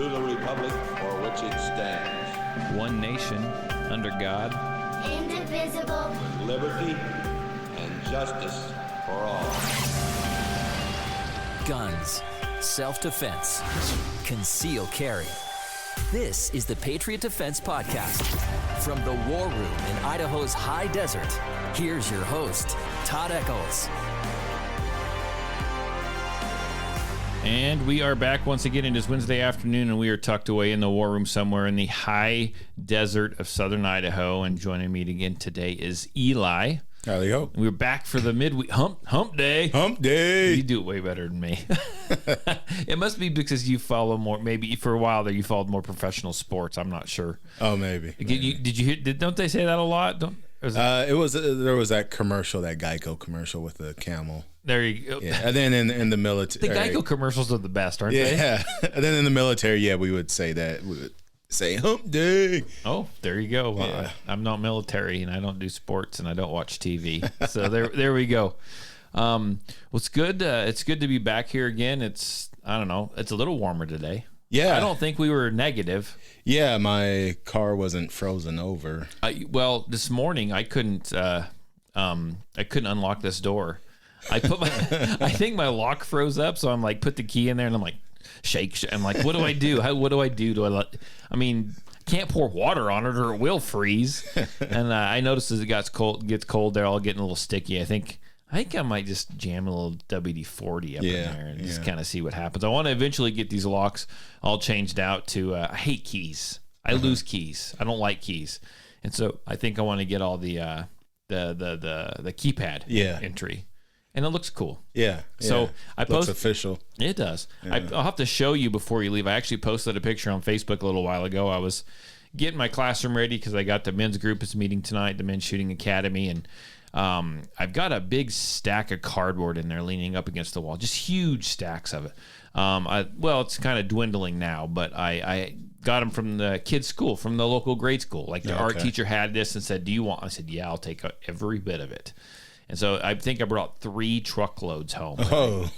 to the republic for which it stands, one nation, under God, indivisible, with liberty and justice for all. Guns, self-defense, concealed carry. This is the Patriot Defense Podcast. From the war room in Idaho's high desert, here's your host, Todd Echols. And we are back once again. It is Wednesday afternoon, and we are tucked away in the war room somewhere in the high desert of southern Idaho. And joining me again today is Eli. Howdy ho. We're back for the midweek hump day. Hump day. You do it way better than me. It must be because you follow more. Maybe for a while there you followed more professional sports. I'm not sure. Oh, maybe. Did you hear? Don't they say that a lot? There was that commercial, that Geico commercial with the camel. There you go. Yeah, and then in the military, the Geico commercials are the best, aren't they? Yeah, and then in the military, we would say that. We would say hump day. Oh, there you go. Well, Yeah. I'm not military, and I don't do sports, and I don't watch TV. So there we go. Well, it's good. It's good to be back here again. I don't know. It's a little warmer today. Yeah, I don't think we were negative. Yeah, my car wasn't frozen over. Well, this morning I couldn't unlock this door. I think my lock froze up, so I'm like, put the key in there, and I'm like, shake. I'm like, what do I do? What do I do? Can't pour water on it or it will freeze. And I noticed as it gets cold, they're all getting a little sticky. I think I might just jam a little WD-40 up in there and just kind of see what happens. I want to eventually get these locks all changed out to. I hate keys. I lose keys. I don't like keys, and so I think I want to get all the keypad entry. And it looks cool. Yeah. So I looks official. It does. Yeah. I'll have to show you before you leave. I actually posted a picture on Facebook a little while ago. I was getting my classroom ready because I got the men's group is meeting tonight, the men's shooting academy, and I've got a big stack of cardboard in there leaning up against the wall, just huge stacks of it. It's kind of dwindling now, but I got them from the kids' school, from the local grade school. Like the art teacher had this and said, "Do you want?" I said, "Yeah, I'll take every bit of it." And so I think I brought 3 truckloads home. Oh,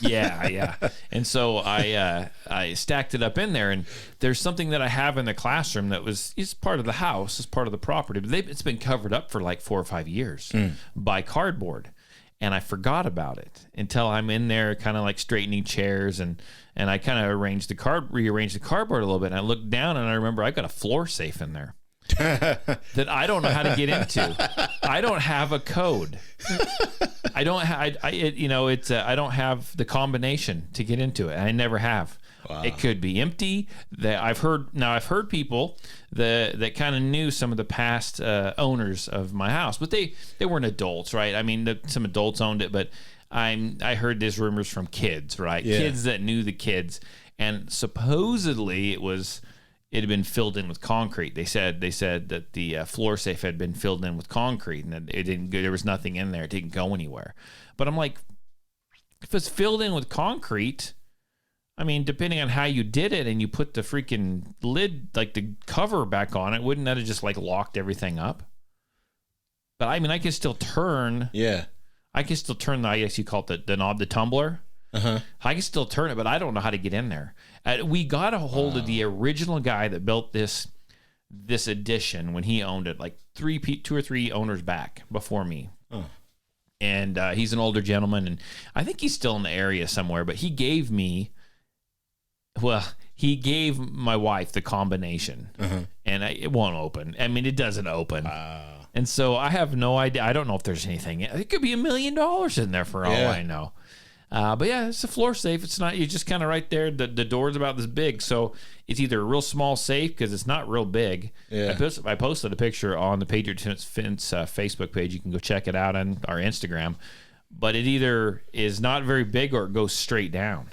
yeah. And so I stacked it up in there, and there's something that I have in the classroom that is part of the house, is part of the property, but it's been covered up for like 4 or 5 years by cardboard. And I forgot about it until I'm in there kind of like straightening chairs, and I kind of rearranged the cardboard a little bit, and I looked down and I remember I've got a floor safe in there. That I don't know how to get into. I don't have a code. I don't have the combination to get into it. I never have. Wow. It could be empty. I've heard people that kind of knew some of the past owners of my house, but they weren't adults, right? I mean, some adults owned it, but I heard these rumors from kids, right? Yeah. Kids that knew the kids, and supposedly it had been filled in with concrete. They said that the floor safe had been filled in with concrete, and that there was nothing in there. It didn't go anywhere. But I'm like, if it's filled in with concrete, I mean, depending on how you did it, and you put the freaking lid, like the cover back on it, wouldn't that have just like locked everything up? But I mean, I can still turn. Yeah. I can still turn I guess you call it the knob, the tumbler. Uh-huh. I can still turn it, but I don't know how to get in there. We got a hold of the original guy that built this addition when he owned it, like 2 or 3 owners back before me. Oh. And he's an older gentleman, and I think he's still in the area somewhere, but he gave my wife the combination, and it won't open. I mean, it doesn't open. And so I have no idea. I don't know if there's anything. It could be $1 million in there for all I know. But yeah, it's a floor safe. It's not, you're just kind of right there. The door's about this big. So it's either a real small safe because it's not real big. Yeah. I posted a picture on the Patriot Defense Facebook page. You can go check it out on our Instagram. But it either is not very big or it goes straight down.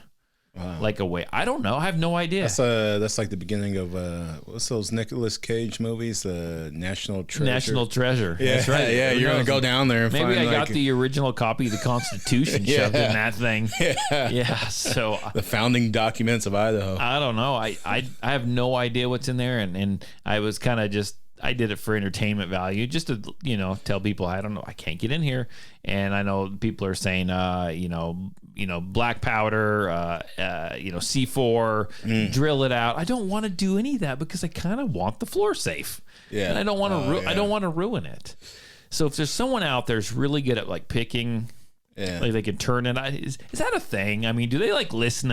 Wow. Like a way. I don't know. I have no idea. That's like the beginning of what's those Nicolas Cage movies? National Treasure. National Treasure. Yeah, that's right. Yeah, you're gonna go down there and maybe find I got the original copy of the Constitution shoved in that thing. Yeah. So the founding documents of Idaho. I don't know. I have no idea what's in there, and I was kind of just. I did it for entertainment value, just to, tell people, I don't know, I can't get in here. And I know people are saying, black powder, C4, drill it out. I don't want to do any of that because I kind of want the floor safe. Yeah. And I don't want to I don't want to ruin it. So if there's someone out there's really good at like picking, like they can turn it. Is that a thing? I mean, do they like listen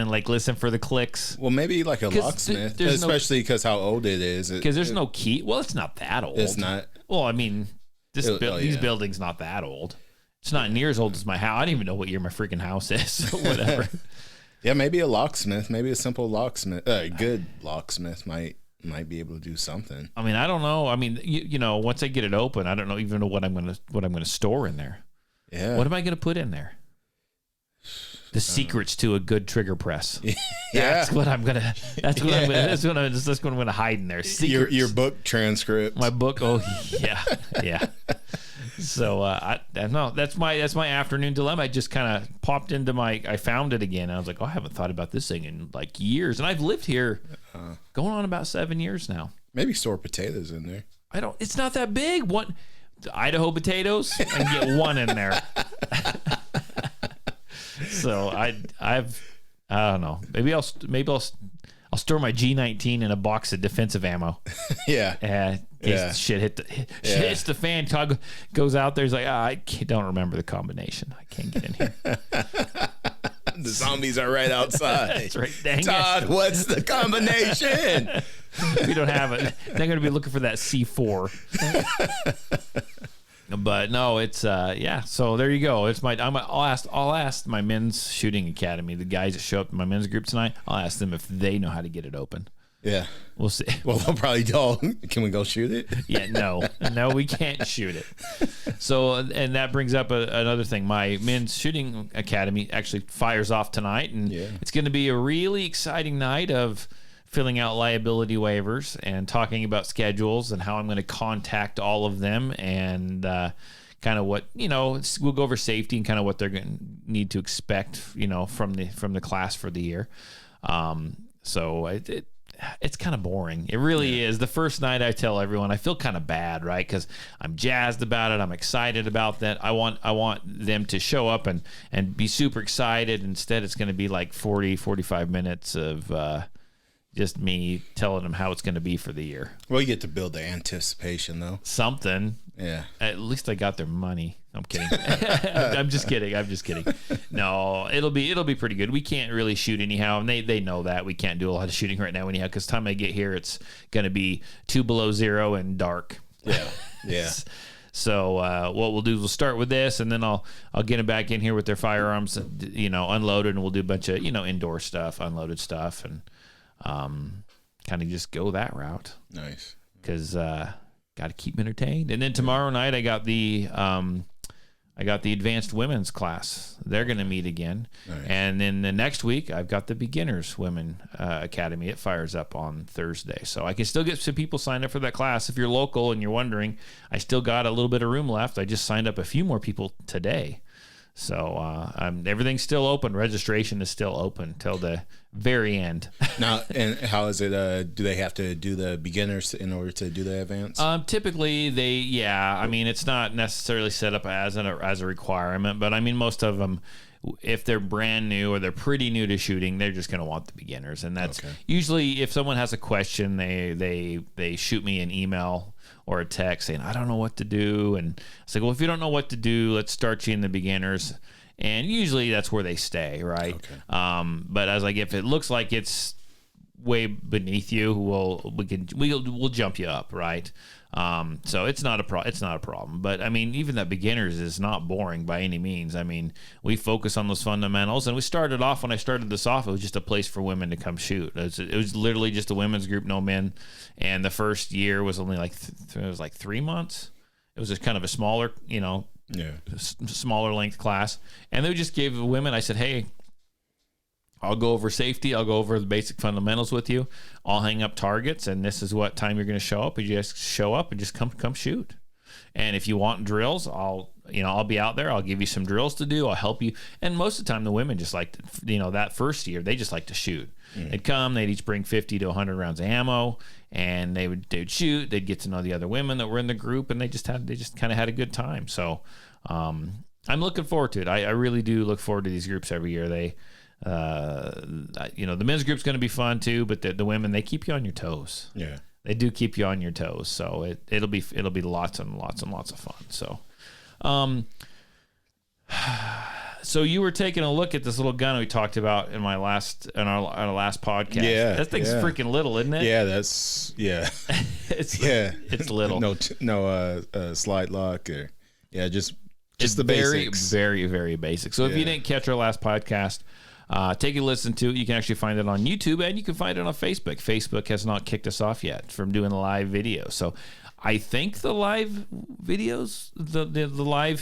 for the clicks? Well, maybe like a locksmith, especially because how old it is. Because there's no key. Well, it's not that old. It's not. Well, I mean, these buildings not that old. It's not near as old as my house. I don't even know what year my freaking house is. So whatever. Yeah, maybe a locksmith. Maybe a simple locksmith. A good locksmith might be able to do something. I mean, I don't know. I mean, once I get it open, I don't even know what I'm gonna store in there. Yeah. What am I gonna put in there? The secrets to a good trigger press. That's what I'm gonna. That's what I'm gonna. That's what I'm gonna hide in there. Secrets. Your book transcript. My book. Oh yeah. So I don't know. That's my afternoon dilemma. I just kind of popped into I found it again. And I was like, I haven't thought about this thing in like years, and I've lived here going on about 7 years now. Maybe store potatoes in there. It's not that big. What Idaho potatoes? I can get one in there. So I don't know. Maybe I'll store my G19 in a box of defensive ammo. Yeah. Shit hits the fan. Todd goes out there. He's like, I don't remember the combination. I can't get in here. The zombies are right outside. That's right. Dang Todd, what's the combination? We don't have it. They're going to be looking for that C4. But no, it's So there you go. It's I'll ask my men's shooting academy, the guys that show up in my men's group tonight. I'll ask them if they know how to get it open. Yeah, we'll see. Well, they'll probably don't. Can we go shoot it? Yeah, no, we can't shoot it. So, and that brings up another thing. My men's shooting academy actually fires off tonight, and it's going to be a really exciting night of filling out liability waivers and talking about schedules and how I'm going to contact all of them and kind of what, we'll go over safety and kind of what they're going to need to expect, from the class for the year. So it's kind of boring. It really is. The first night I tell everyone, I feel kind of bad, right? Because I'm jazzed about it. I'm excited about that. I want them to show up and be super excited. Instead, it's going to be like 45 minutes of just me telling them how it's going to be for the year. Well, you get to build the anticipation, though. Something. Yeah. At least I got their money. I'm kidding. I'm just kidding. No, it'll be pretty good. We can't really shoot anyhow, and they know that. We can't do a lot of shooting right now anyhow, because time I get here, it's going to be 2 below zero and dark. Yeah. So what we'll do is we'll start with this, and then I'll get them back in here with their firearms, unloaded, and we'll do a bunch of indoor stuff, unloaded stuff, and kind of just go that route. Nice. Because got to keep them entertained. And then tomorrow night I got the advanced women's class. They're going to meet again. Nice. And then the next week I've got the beginners women academy. It fires up on Thursday. So I can still get some people signed up for that class. If you're local and you're wondering, I still got a little bit of room left. I just signed up a few more people today. So everything's still open. Registration is still open till the very end. Now, and how is it? Do they have to do the beginners in order to do the advanced? Typically, I mean, it's not necessarily set up as a requirement, but I mean, most of them, if they're brand new or they're pretty new to shooting, they're just going to want the beginners, and that's usually if someone has a question, they shoot me an email or a text saying, I don't know what to do. And it's like, well, if you don't know what to do, let's start you in the beginners. And usually that's where they stay, right? Okay. But as if it looks like it's way beneath you, we'll jump you up, right? So it's not a problem. But I mean, even that beginners is not boring by any means. I mean, we focus on those fundamentals, and we started off when I started this off. It was just a place for women to come shoot. It was literally just a women's group, no men. And the first year was only it was 3 months. It was just kind of a smaller, smaller length class, and they just gave the women. I said, hey, I'll go over safety. I'll go over the basic fundamentals with you. I'll hang up targets, and this is what time you're going to show up. You just show up and just come shoot. And if you want drills, I'll be out there. I'll give you some drills to do. I'll help you. And most of the time, the women just like that first year, they just like to shoot. They'd come. They'd each bring 50 to 100 rounds of ammo, and they'd shoot. They'd get to know the other women that were in the group, and they just kind of had a good time. So. I'm looking forward to it. I really do look forward to these groups every year. They, the men's group's going to be fun too, but the women, they keep you on your toes. Yeah. They do keep you on your toes. So it'll be lots and lots and lots of fun. So, so you were taking a look at this little gun we talked about in our last podcast. Yeah, that thing's freaking little, isn't it? Yeah, it's little. No slide lock or just it's the very, basics. very, very basic. So if you didn't catch our last podcast, take a listen to it. You can actually find it on YouTube and you can find it on Facebook. Facebook has not kicked us off yet from doing live videos. So I think the live videos, the live,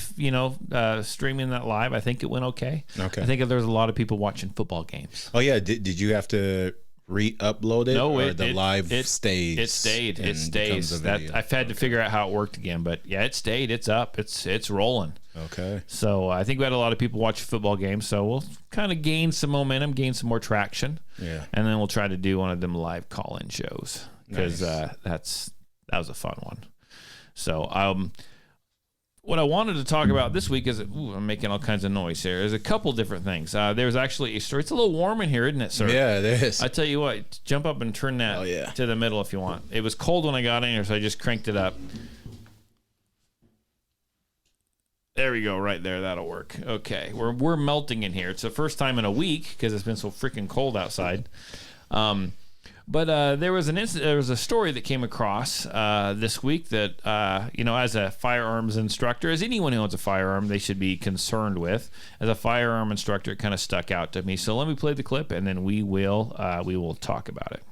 streaming that live, I think it went okay. Okay. I think there's a lot of people watching football games. Oh yeah, did you have to re-upload it? No, or it live stays. It stayed. It stays. I've had to figure out how it worked again, but yeah, it stayed. It's up. It's rolling. Okay. So I think we had a lot of people watch football games, so we'll kind of gain some momentum, gain some more traction. Yeah. And then we'll try to do one of them live call-in shows because Nice. that was a fun one. So what I wanted to talk about this week is, I'm making all kinds of noise here. There's a couple different things. There's actually a story. It's a little warm in here, isn't it, sir? Yeah, it is. I tell you what, jump up and turn that to the middle if you want. It was cold when I got in here, so I just cranked it up. There we go, right there. That'll work. Okay, we're melting in here. It's the first time in a week because it's been so freaking cold outside. But there was a story that came across this week that as a firearms instructor, as anyone who owns a firearm, they should be concerned with. As a firearm instructor, it kind of stuck out to me. So let me play the clip, and then we will talk about it.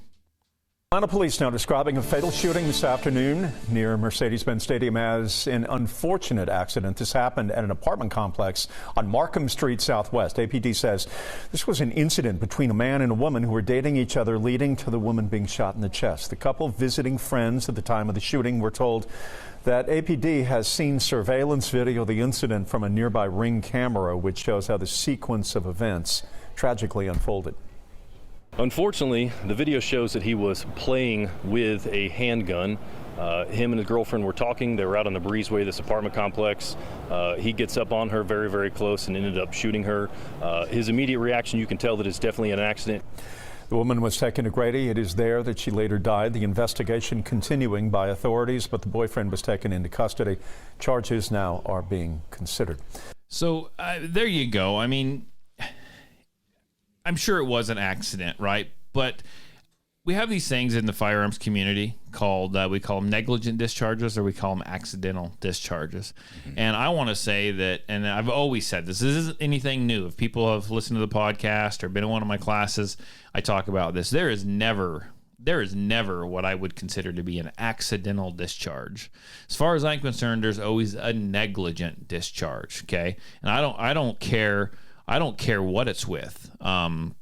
Atlanta police now describing a fatal shooting this afternoon near Mercedes-Benz Stadium as an unfortunate accident. This happened at an apartment complex on Markham Street Southwest. APD says this was an incident between a man and a woman who were dating each other, leading to the woman being shot in the chest. The couple visiting friends at the time of the shooting were told that APD has seen surveillance video of the incident from a nearby Ring camera, which shows how the sequence of events tragically unfolded. Unfortunately, the video shows that he was playing with a handgun. Him and his girlfriend were talking. They were out on the breezeway of this apartment complex. He gets up on her very, very close and ended up shooting her. His immediate reaction, you can tell that it's definitely an accident. The woman was taken to Grady. It is there that she later died. The investigation continuing by authorities, but the boyfriend was taken into custody. Charges now are being considered. So there you go. I mean, I'm sure it was an accident, right? But we have these things in the firearms community called, we call them negligent discharges, or we call them accidental discharges. Mm-hmm. And I want to say that, and I've always said this isn't anything new. If people have listened to the podcast or been in one of my classes, I talk about this. There is never what I would consider to be an accidental discharge. As far as I'm concerned, there's always a negligent discharge, okay? And I don't care what it's with. And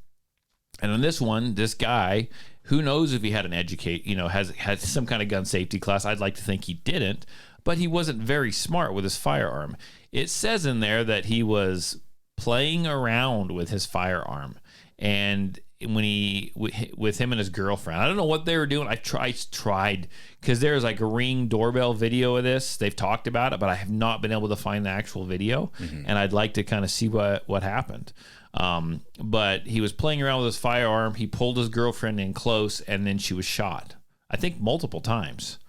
on this one, this guy, who knows if he had an has some kind of gun safety class. I'd like to think he didn't, but he wasn't very smart with his firearm. It says in there that he was playing around with his firearm, and when with him and his girlfriend, I don't know what they were doing. I tried because there's like a Ring doorbell video of this. They've talked about it, but I have not been able to find the actual video, and I'd like to kind of see what happened. But he was playing around with his firearm. He pulled his girlfriend in close, and then she was shot, I think multiple times.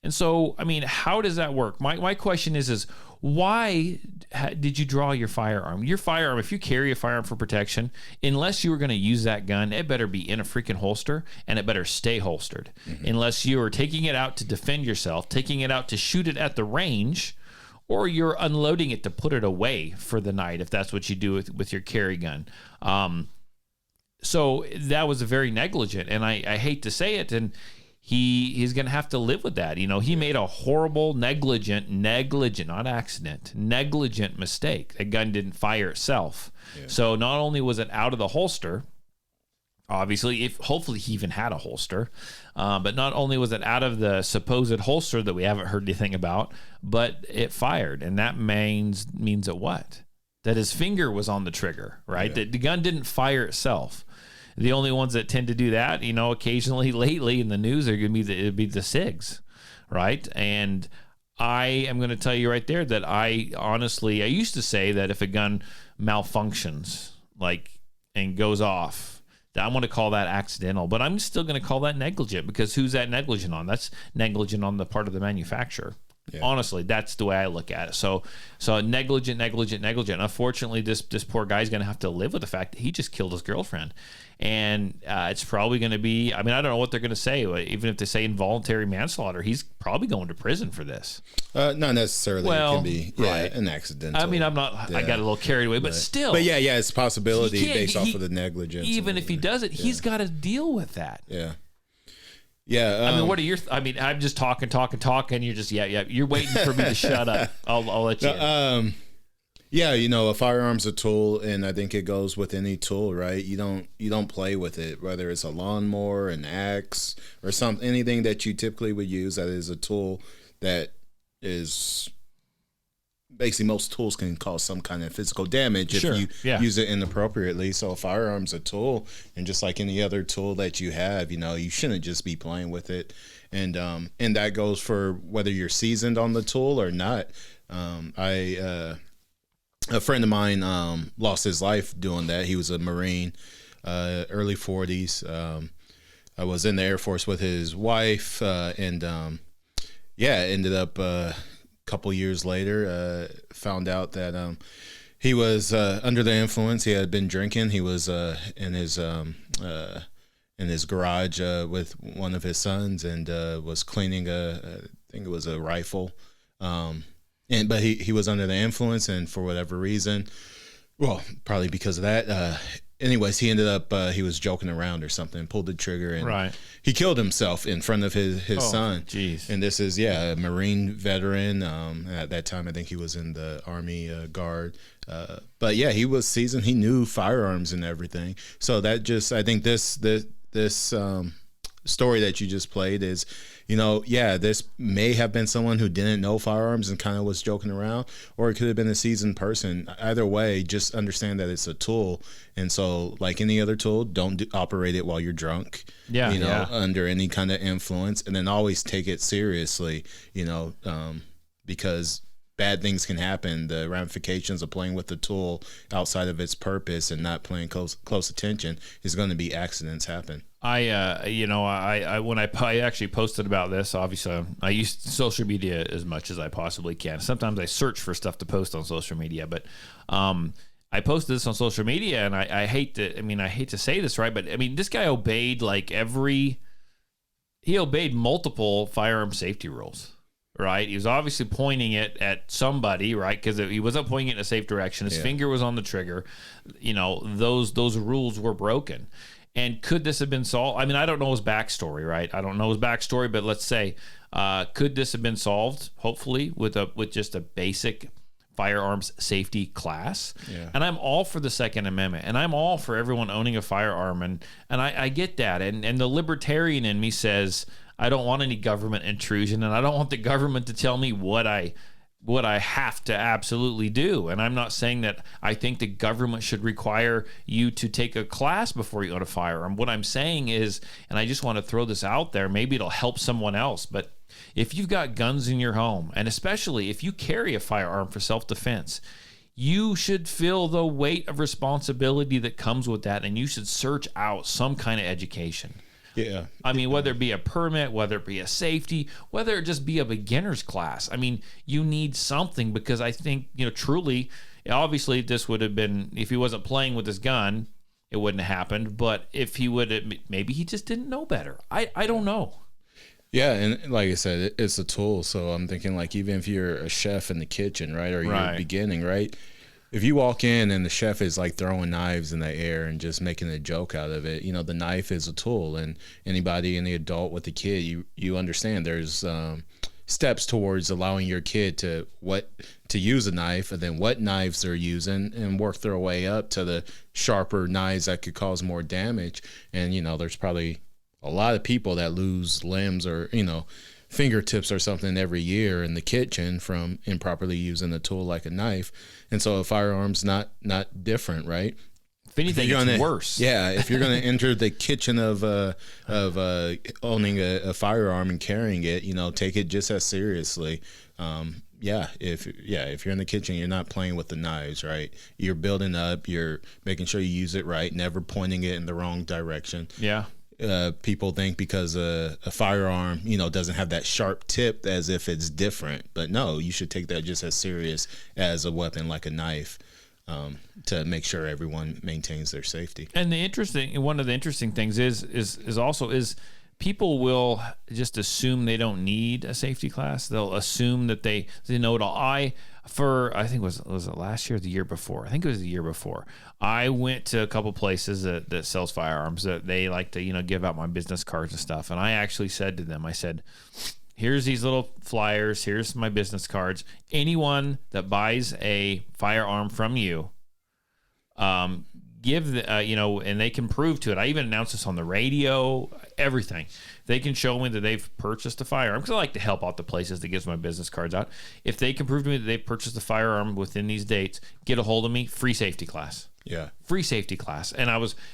And so, I mean, how does that work? My question is why did you draw your firearm? Your firearm, if you carry a firearm for protection, unless you were going to use that gun, it better be in a freaking holster, and it better stay holstered. Mm-hmm. Unless you are taking it out to defend yourself, taking it out to shoot it at the range, or you're unloading it to put it away for the night, if that's what you do with your carry gun. So that was very negligent, and I hate to say it, and he's going to have to live with that. He made a horrible, negligent, not accident, negligent mistake. The gun didn't fire itself. Yeah. So not only was it out of the holster, obviously, hopefully he even had a holster, but not only was it out of the supposed holster that we haven't heard anything about, but it fired. And that means that what? That his finger was on the trigger, right? Yeah. The gun didn't fire itself. The only ones that tend to do that, occasionally lately in the news are going to be the SIGs, right? And I am going to tell you right there that I used to say that if a gun malfunctions, and goes off, I want to call that accidental, but I'm still going to call that negligent, because who's that negligent on? That's negligent on the part of the manufacturer. Yeah. Honestly, that's the way I look at it. So negligent. Unfortunately, this poor guy's going to have to live with the fact that he just killed his girlfriend. And it's probably going to be, I don't know what they're going to say. Even if they say involuntary manslaughter, he's probably going to prison for this. Not necessarily. Well, it can be an accident. I'm not, I got a little carried away, but still. But yeah, it's a possibility based off of the negligence. Even if he does it, he's got to deal with that. Yeah. Yeah. What are your? I'm just talking. You're just You're waiting for me to shut up. I'll let you. Yeah, a firearm's a tool, and I think it goes with any tool, right? You don't play with it, whether it's a lawnmower, an axe, or anything that you typically would use that is a tool that is. Basically, most tools can cause some kind of physical damage if you use it inappropriately. So a firearm's a tool, and just like any other tool that you have, you shouldn't just be playing with it. And that goes for whether you're seasoned on the tool or not. A friend of mine lost his life doing that. He was a Marine, early 40s. I was in the Air Force with his wife, and ended up couple years later, found out that he was under the influence. He had been drinking. He was in his garage with one of his sons, and was cleaning I think it was a rifle. But he was under the influence, and for whatever reason, well, probably because of that. Anyways, he ended up he was joking around or something, pulled the trigger, and he killed himself in front of his son. Geez. And this is a Marine veteran. At that time, I think he was in the Army Guard. But yeah, he was seasoned. He knew firearms and everything. So that I think this story that you just played is, this may have been someone who didn't know firearms and kind of was joking around, or it could have been a seasoned person. Either way, just understand that it's a tool. And so, like any other tool, don't operate it while you're drunk, under any kind of influence, and then always take it seriously, because bad things can happen. The ramifications of playing with the tool outside of its purpose and not paying close attention is going to be accidents happen. I actually posted about this, obviously I use social media as much as I possibly can. Sometimes I search for stuff to post on social media, but I posted this on social media, and I hate to say this, right? But this guy obeyed he obeyed multiple firearm safety rules. Right, he was obviously pointing it at somebody, right? Because he wasn't pointing it in a safe direction. His finger was on the trigger. Those rules were broken. And could this have been solved? I don't know his backstory, right? I don't know his backstory, but let's say, could this have been solved? Hopefully, with just a basic firearms safety class. Yeah. And I'm all for the Second Amendment, and I'm all for everyone owning a firearm, and I get that. And the libertarian in me says, I don't want any government intrusion, and I don't want the government to tell me what I have to absolutely do. And I'm not saying that I think the government should require you to take a class before you own a firearm. What I'm saying is, and I just want to throw this out there, maybe it'll help someone else, but if you've got guns in your home, and especially if you carry a firearm for self-defense, you should feel the weight of responsibility that comes with that, and you should search out some kind of education. Yeah. Whether it be a permit, whether it be a safety, whether it just be a beginner's class. You need something, because I think, truly, obviously this would have been, if he wasn't playing with his gun, it wouldn't have happened. But if he would, maybe he just didn't know better. I don't know. Yeah, and like I said, it's a tool. So I'm thinking, even if you're a chef in the kitchen, right, or you're beginning, right, if you walk in and the chef is throwing knives in the air and just making a joke out of it, the knife is a tool, and any adult with a kid, you understand there's steps towards allowing your kid to use a knife, and then what knives they're using, and work their way up to the sharper knives that could cause more damage. And there's probably a lot of people that lose limbs or fingertips or something every year in the kitchen from improperly using a tool like a knife. And so a firearm's not different, right? If anything, it's worse. Yeah, if you're going to enter the kitchen of owning a firearm and carrying it, take it just as seriously. if you're in the kitchen, you're not playing with the knives, right? You're building up, you're making sure you use it right, never pointing it in the wrong direction. Yeah. People think because a firearm, doesn't have that sharp tip as if it's different, but no, you should take that just as serious as a weapon like a knife, to make sure everyone maintains their safety. And one of the interesting things is also people will just assume they don't need a safety class. They'll assume that they know it all. I think was it last year or the year before? I think it was the year before. I went to a couple places that sells firearms that they like to, give out my business cards and stuff. And I actually said to them, I said, here's these little flyers. Here's my business cards. Anyone that buys a firearm from you, give the, and they can prove to it. I even announced this on the radio, everything. They can show me that they've purchased a firearm, because I like to help out the places that gives my business cards out. If they can prove to me that they've purchased a firearm within these dates, get a hold of me, free safety class. Yeah. Free safety class. And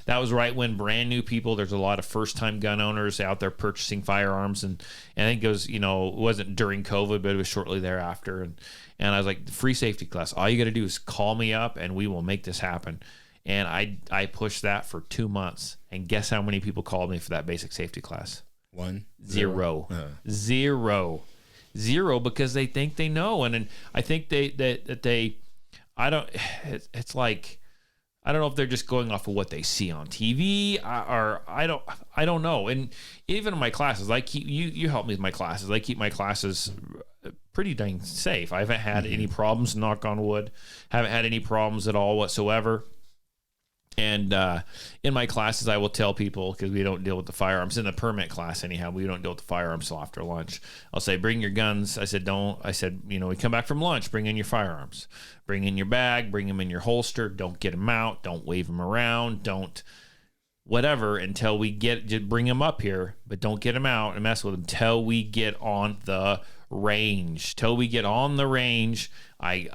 that was right when brand new people, there's a lot of first time gun owners out there purchasing firearms. And I think it was, it wasn't during COVID, but it was shortly thereafter. And I was like, free safety class. All you got to do is call me up and we will make this happen. And I pushed that for 2 months. And guess how many people called me for that basic safety class? 1? Zero. Zero. Zero, because they think they know. And I think it's like, I don't know if they're just going off of what they see on TV, or I don't know. And even in my classes, you help me with my classes. I keep my classes pretty dang safe. I haven't had any problems, knock on wood. Haven't had any problems at all whatsoever. And in my classes, I will tell people, because we don't deal with the firearms in the permit class anyhow. We don't deal with the firearms till after lunch. I'll say, bring your guns. I said, we come back from lunch, bring in your firearms. Bring in your bag, bring them in your holster. Don't get them out. Don't wave them around. Don't whatever until we just bring them up here, but don't get them out and mess with them till we get on the range. Till we get on the range, I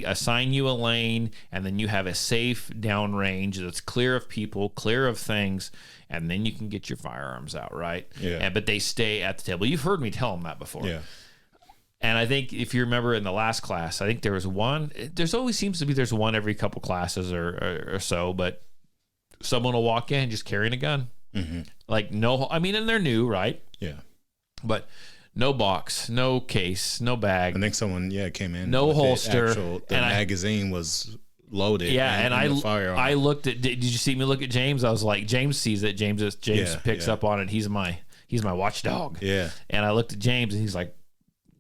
assign you a lane, and then you have a safe down range that's clear of people, clear of things, and then you can get your firearms out, right? Yeah. But they stay at the table. You've heard me tell them that before. Yeah. And I think if you remember in the last class, I think there was one. There's always seems to be there's one every couple classes or so, but someone will walk in just carrying a gun. Mm-hmm. Like and they're new, right? Yeah. But no box, no case, no bag. I think someone came in. No holster. The magazine was loaded. Yeah, and I looked at. Did you see me look at James? I was like, James sees it. James picks up on it. He's my watchdog. Yeah. And I looked at James, and he's like,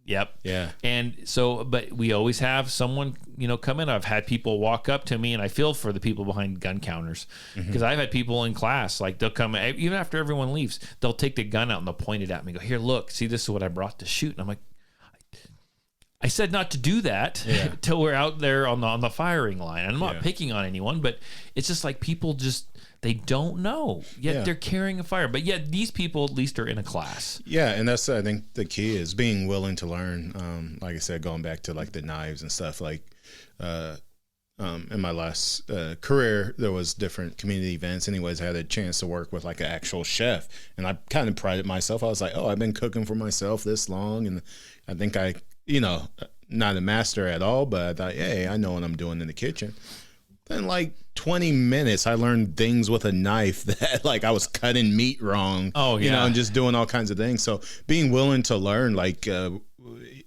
yep. Yeah. And so, but we always have someone, come in. I've had people walk up to me, and I feel for the people behind gun counters, because I've had people in class, like they'll come, even after everyone leaves, they'll take the gun out and they'll point it at me and go, here, look, see, this is what I brought to shoot. And I'm like, I said not to do that till we're out there on the firing line. I'm not picking on anyone, but it's just like people they don't know, yet they're carrying a fire. But yet these people at least are in a class. Yeah, and that's, I think, the key is being willing to learn. Like I said, going back to like the knives and stuff, like in my last career, there was different community events. Anyways, I had a chance to work with like an actual chef, and I kind of prided myself. I was like, oh, I've been cooking for myself this long, and I think not a master at all, but I thought, hey, I know what I'm doing in the kitchen. In like 20 minutes, I learned things with a knife that like I was cutting meat wrong. Oh, yeah. And just doing all kinds of things. So being willing to learn, like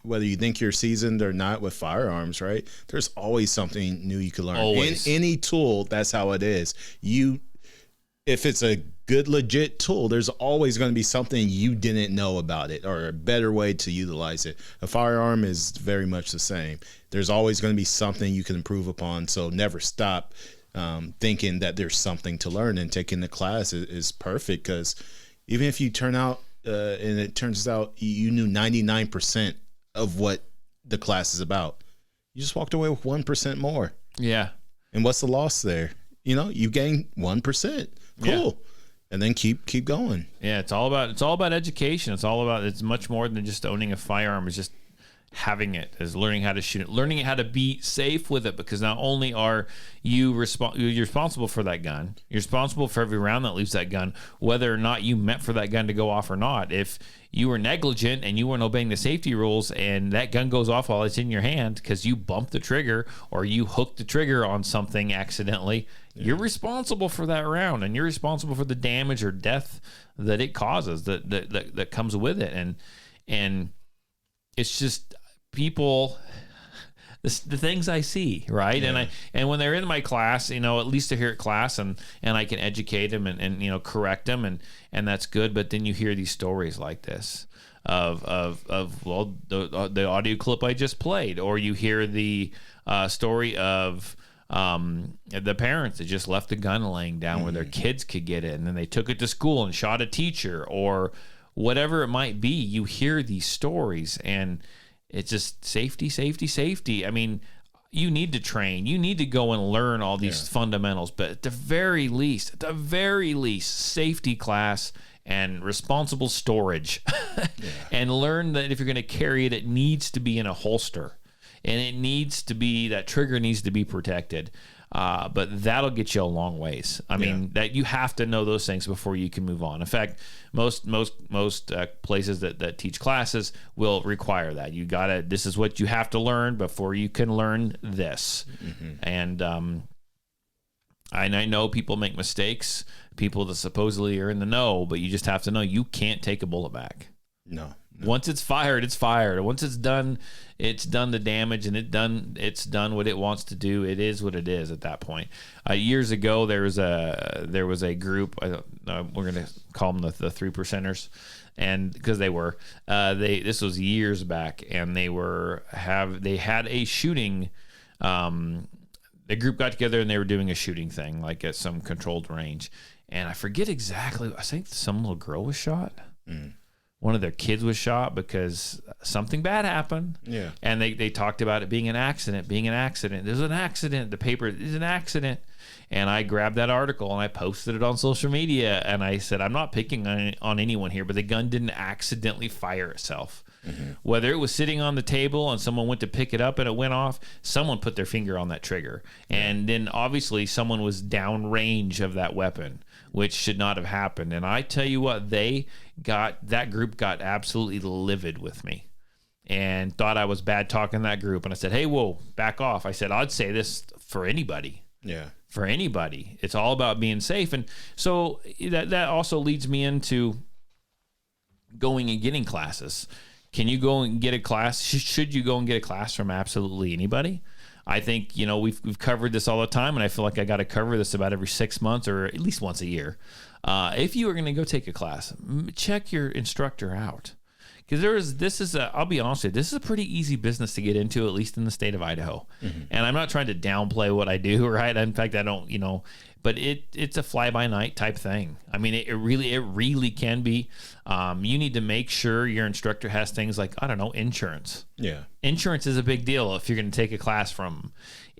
whether you think you're seasoned or not with firearms, right? There's always something new you can learn. Always. In any tool, that's how it is. If it's a good, legit tool, there's always going to be something you didn't know about it or a better way to utilize it. A firearm is very much the same. There's always going to be something you can improve upon. So never stop thinking that there's something to learn, and taking the class is perfect, because even if you turn out and it turns out you knew 99% of what the class is about, you just walked away with 1% more. Yeah. And what's the loss there? You gain 1%. Cool. Yeah. And then keep going. Yeah, it's all about education. It's much more than just owning a firearm. It's just having it, is learning how to shoot it, learning how to be safe with it, because not only are you're responsible for that gun, you're responsible for every round that leaves that gun, whether or not you meant for that gun to go off or not. If you were negligent and you weren't obeying the safety rules and that gun goes off while it's in your hand because you bumped the trigger or you hooked the trigger on something accidentally, you're responsible for that round, and you're responsible for the damage or death that it causes, that comes with it. And it's just people, the things I see, right? Yeah. And when they're in my class, at least they're here at class, and I can educate them and correct them, and that's good. But then you hear these stories like this of the audio clip I just played, or you hear the story of the parents that just left the gun laying down where their kids could get it, and then they took it to school and shot a teacher, or whatever it might be. You hear these stories, and it's just safety. I mean, you need to train. You need to go and learn all these fundamentals, but at the very least, safety class and responsible storage. And learn that if you're going to carry it, it needs to be in a holster. And it needs to be, that trigger needs to be protected. But that'll get you a long ways. I mean, that you have to know those things before you can move on. In fact, most places that teach classes will require that. This is what you have to learn before you can learn this. And I know people make mistakes, people that supposedly are in the know, but you just have to know you can't take a bullet back. No. Once it's fired, it's fired. Once it's done the damage, and it's done what it wants to do. It is what it is at that point. Years ago, there was a group. We're going to call them the 3%ers, and because this was years back, and they had a shooting. The group got together and they were doing a shooting thing, like at some controlled range, and I forget exactly. I think some little girl was shot. One of their kids was shot because something bad happened. Yeah. And they talked about it being an accident. There's an accident. The paper is an accident. And I grabbed that article and I posted it on social media. And I said, I'm not picking on anyone here, but the gun didn't accidentally fire itself. Whether it was sitting on the table and someone went to pick it up and it went off, someone put their finger on that trigger. And then obviously someone was downrange of that weapon, which should not have happened. And I tell you what, that group got absolutely livid with me and thought I was bad talking that group. And I said, hey, whoa, back off. I said, I'd say this for anybody. Yeah. For anybody. It's all about being safe. And so that also leads me into going and getting classes. Can you go and get a class? Should you go and get a class from absolutely anybody? I think, we've covered this all the time, and I feel like I got to cover this about every 6 months or at least once a year. If you are going to go take a class, check your instructor out. Because I'll be honest with you, this is a pretty easy business to get into, at least in the state of Idaho. And I'm not trying to downplay what I do, right? In fact, I don't, but it's a fly-by-night type thing. I mean, it really can be. You need to make sure your instructor has things like, I don't know, insurance. Yeah. Insurance is a big deal if you're going to take a class from them.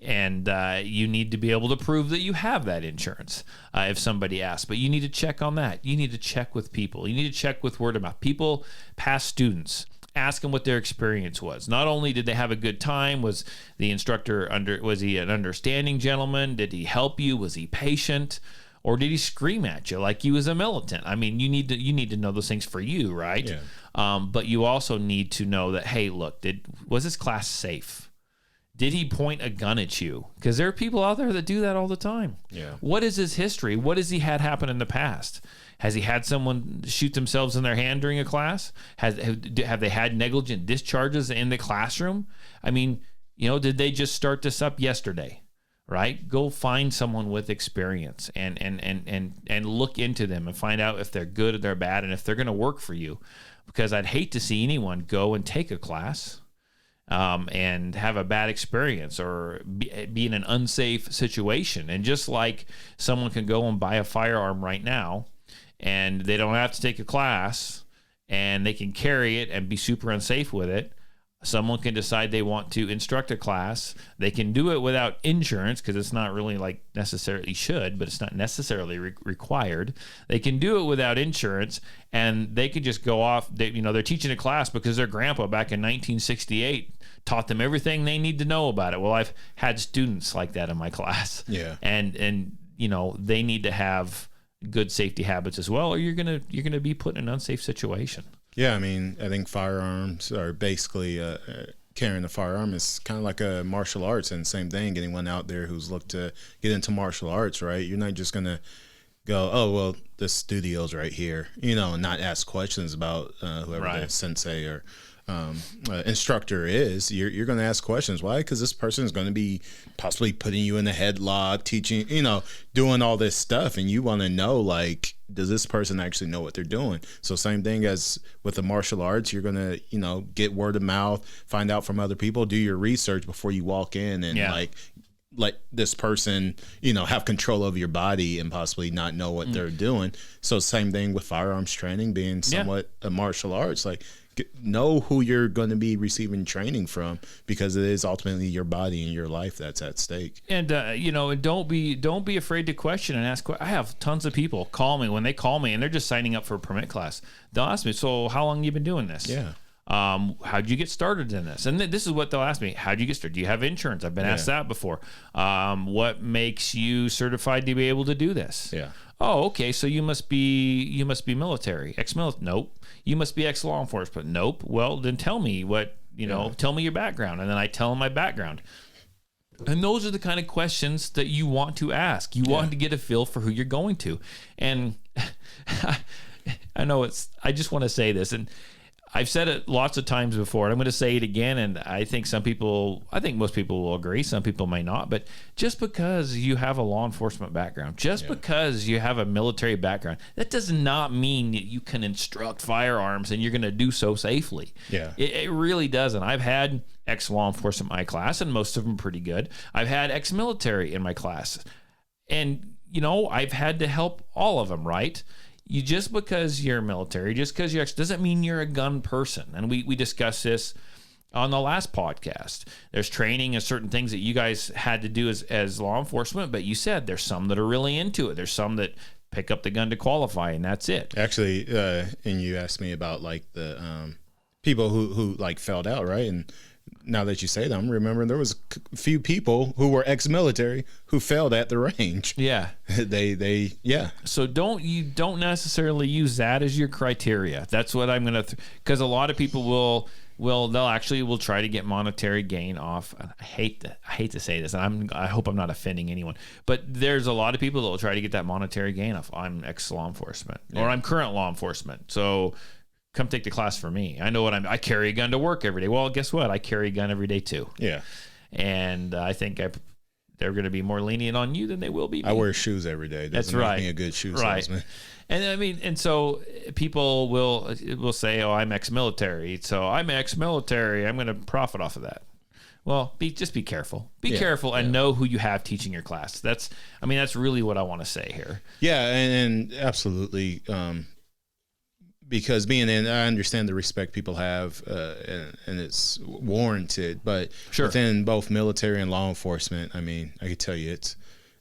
And you need to be able to prove that you have that insurance if somebody asks. But you need to check on that. You need to check with people. You need to check with word of mouth. People, past students, ask them what their experience was. Not only did they have a good time, was the instructor was he an understanding gentleman? Did he help you? Was he patient? Or did he scream at you like he was a militant? I mean, you need to know those things for you, right? Yeah. But you also need to know that, hey, look, was this class safe? Did he point a gun at you? Because there are people out there that do that all the time. Yeah. What is his history? What has he had happen in the past? Has he had someone shoot themselves in their hand during a class? Have they had negligent discharges in the classroom? I mean, did they just start this up yesterday? Right? Go find someone with experience and look into them and find out if they're good or they're bad and if they're going to work for you. Because I'd hate to see anyone go and take a class and have a bad experience or be in an unsafe situation. And just like someone can go and buy a firearm right now and they don't have to take a class and they can carry it and be super unsafe with it, Someone can decide they want to instruct a class. They can do it without insurance because it's not really like necessarily should, but it's not necessarily required. They can do it without insurance, and they could just go off. They're teaching a class because their grandpa back in 1968 taught them everything they need to know about it. Well, I've had students like that in my class. Yeah. And they need to have good safety habits as well, or you're gonna be put in an unsafe situation. Yeah, I mean, I think firearms are basically carrying a firearm is kind of like a martial arts, and same thing. Anyone out there who's looked to get into martial arts, right? You're not just gonna go, oh well, the studio's right here, and not ask questions about whoever the sensei or instructor is. You're going to ask questions. Why? Because this person is going to be possibly putting you in a headlock, teaching, doing all this stuff, and you want to know, like, does this person actually know what they're doing? So same thing as with the martial arts, you're going to, get word of mouth, find out from other people, do your research before you walk in and let this person, have control over your body and possibly not know what they're doing. So same thing with firearms training being somewhat a martial arts, like, know who you're going to be receiving training from, because it is ultimately your body and your life that's at stake. And don't be afraid to question and ask. I have tons of people call me when they call me and they're just signing up for a permit class. They'll ask me, so how long have you been doing this? Yeah. How'd you get started in this? And this is what they'll ask me. How'd you get started? Do you have insurance? I've been asked that before. What makes you certified to be able to do this? Yeah. Oh, okay. So you must be military, ex-military. Nope. You must be ex-law enforcement. Nope. Well, then tell me tell me your background. And then I tell them my background. And those are the kind of questions that you want to ask. You want to get a feel for who you're going to. And I know I just want to say this, and I've said it lots of times before, and I'm going to say it again, and I think most people will agree, some people may not, but just because you have a law enforcement background, just because you have a military background, that does not mean that you can instruct firearms and you're going to do so safely. Yeah. It really doesn't. I've had ex-law enforcement in my class, and most of them pretty good. I've had ex-military in my class, and, I've had to help all of them, right? You just because you're military, just because you're doesn't mean you're a gun person. And we discussed this on the last podcast. There's training and certain things that you guys had to do as law enforcement, but you said there's some that are really into it. There's some that pick up the gun to qualify, and that's it. Actually, and you asked me about like the people who like failed out, right? And now that you say that, I'm remembering there was a few people who were ex-military who failed at the range. Yeah. They So don't necessarily use that as your criteria. That's what I'm going to, because a lot of people will try to get monetary gain off. I hate to say this, and I hope I'm not offending anyone, but there's a lot of people that will try to get that monetary gain off. I'm ex-law enforcement or I'm current law enforcement. So come take the class for me. I know what I carry a gun to work every day. Well, guess what? I carry a gun every day too. Yeah. And I think they're going to be more lenient on you than they will be me. I wear shoes every day. That's right. Make me a good shoe salesman. And I mean, and so people will say, "Oh, I'm ex-military, so I'm ex-military. I'm going to profit off of that." Well, just be careful. Be careful and know who you have teaching your class. That's really what I want to say here. Yeah, and absolutely. Because being in, I understand the respect people have, and it's warranted. But within both military and law enforcement, I mean, I could tell you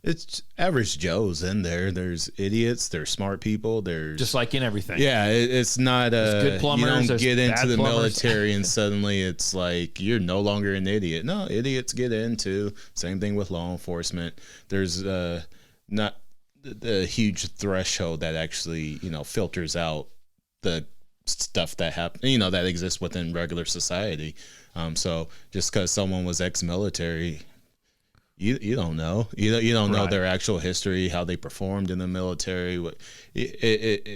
it's average Joes in there. There's idiots. There's smart people. There's just like in everything. Yeah, it's not good plumbers, you don't get into the plumbers. military and suddenly it's like you're no longer an idiot. No, idiots get into. Same thing with law enforcement. There's not the huge threshold that actually filters out the stuff that that exists within regular society. So just because someone was ex-military, you don't know. You don't know their actual history, how they performed in the military.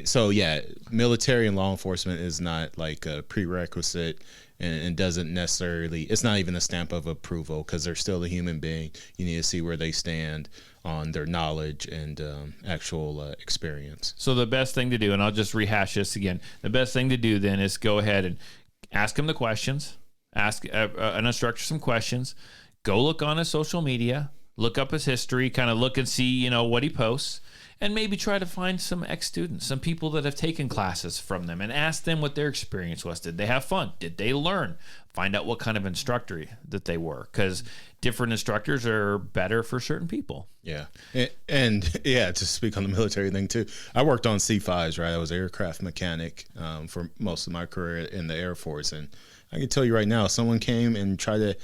So yeah, military and law enforcement is not like a prerequisite, and doesn't necessarily. It's not even a stamp of approval because they're still a human being. You need to see where they stand on their knowledge and actual experience. So the best thing to do, and I'll just rehash this again, the best thing to do then is go ahead and ask him the questions, ask an instructor some questions, go look on his social media, look up his history, kind of look and see, what he posts, and maybe try to find some ex-students, some people that have taken classes from them, and ask them what their experience was. Did they have fun? Did they learn? Find out what kind of instructor that they were, because different instructors are better for certain people. Yeah. And yeah, to speak on the military thing too, I worked on C5s, right? I was an aircraft mechanic for most of my career in the Air Force. And I can tell you right now, if someone came and tried to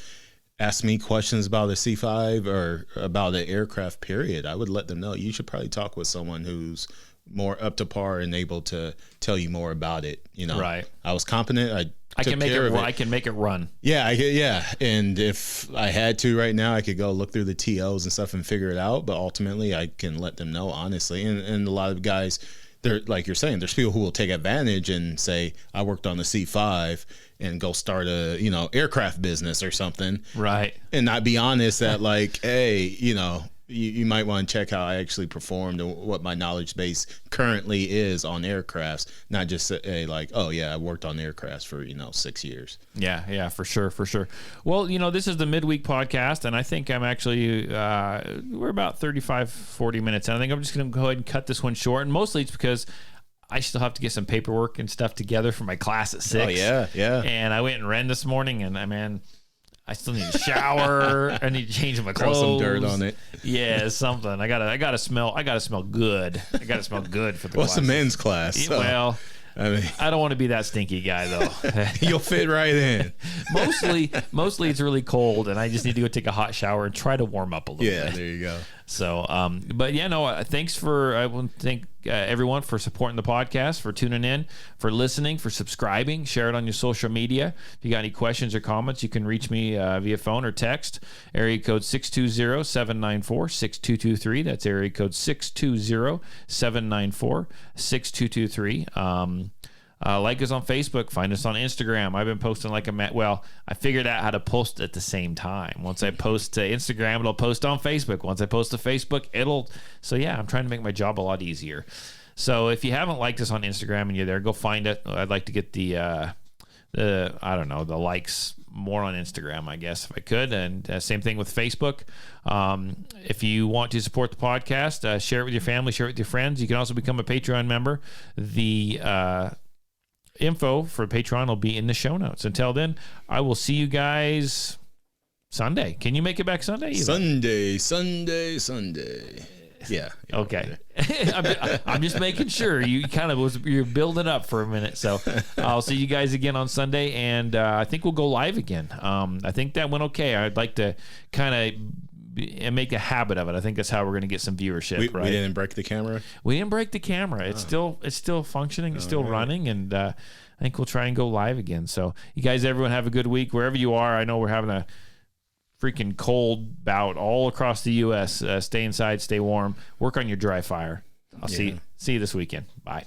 ask me questions about a C5 or about an aircraft period, I would let them know you should probably talk with someone who's more up to par and able to tell you more about it. You know, right? I was competent. I can make it. I can make it run. Yeah, yeah. And if I had to right now, I could go look through the TOs and stuff and figure it out. But ultimately, I can let them know honestly. And a lot of guys, they're like you're saying, there's people who will take advantage and say, I worked on the C5 and go start a aircraft business or something, right? And not be honest that like, hey, you might want to check how I actually performed and what my knowledge base currently is on aircrafts, not just say like, oh yeah, I worked on aircrafts for 6 years. Yeah, for sure. Well, this is the midweek podcast, and I think I'm actually we're about 40 minutes, and I think I'm just going to go ahead and cut this one short, and mostly it's because I still have to get some paperwork and stuff together for my class at 6. Oh yeah. And I went and ran this morning, and I still need to shower. I need to change my clothes. Throw some dirt on it. Yeah, something. I gotta smell good. I gotta smell good for the What's class. a men's class? So, well, I don't want to be that stinky guy though. You'll fit right in. Mostly it's really cold, and I just need to go take a hot shower and try to warm up a little bit. Yeah, there you go. So, but yeah, no, thanks I want to thank everyone for supporting the podcast, for tuning in, for listening, for subscribing. Share it on your social media. If you got any questions or comments, you can reach me via phone or text. Area code 620-794-6223. That's area code 620-794-6223. Like us on Facebook, find us on Instagram. I've been posting I figured out how to post at the same time. Once I post to Instagram, it'll post on Facebook. Once I post to Facebook, I'm trying to make my job a lot easier. So if you haven't liked us on Instagram and you're there, go find it. I'd like to get the likes more on Instagram, I guess, if I could. And same thing with Facebook. If you want to support the podcast, share it with your family, share it with your friends. You can also become a Patreon member. The info for Patreon will be in the show notes. Until then, I will see you guys Sunday. Can you make it back Sunday? Sunday. Yeah. Okay. I'm just making sure you're building up for a minute. So I'll see you guys again on Sunday, and I think we'll go live again. I think that went okay. I'd like to kind of make a habit of it. I think that's how we're going to get some viewership. We right? didn't break the camera. We didn't break the camera. It's still functioning. It's still running, and I think we'll try and go live again. So you guys, everyone, have a good week wherever you are. I know we're having a freaking cold bout all across the U.S. Stay inside, stay warm, work on your dry fire. I'll see you this weekend. Bye.